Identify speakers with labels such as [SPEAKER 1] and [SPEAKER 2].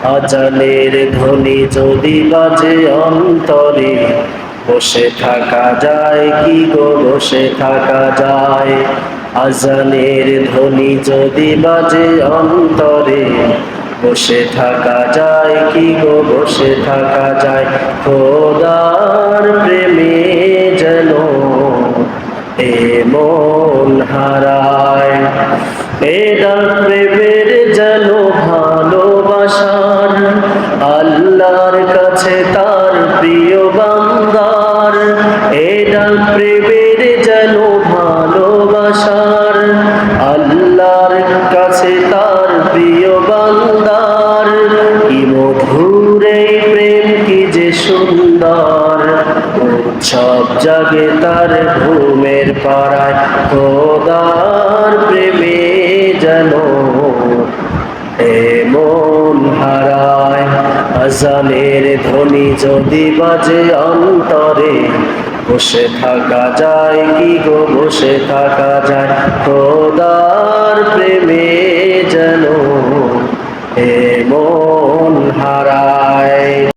[SPEAKER 1] আজানের ধ্বনি যদি বাজে অন্তরে, বসে থাকা যায় কি গো বসে থাকা যায়। আজানের ধ্বনি যদি বাজে অন্তরে, বসে থাকা যায় কি গো বসে থাকা যায়। খোদার প্রেমে যেন এ মন হারায়, এটা প্রেমের যেন ভালোবাসার, আল্লাহর কাছে তার প্রিয় বান্দার। এটা প্রেমের যেন ভালোবাসার, আল্লাহর কাছে তার প্রিয় বান্দার। কি মধুর এই প্রেম কি যে সুন্দর, উৎসব জাগে তার ঘুমের পাড়ায়। খোদার প্রেমে যেন মন হারায়। আজানের ধ্বনি যদি বাজে অন্তরে, বসে থাকা যায় কি গো বসে থাকা যায়। খোদার প্রেমে যেন মন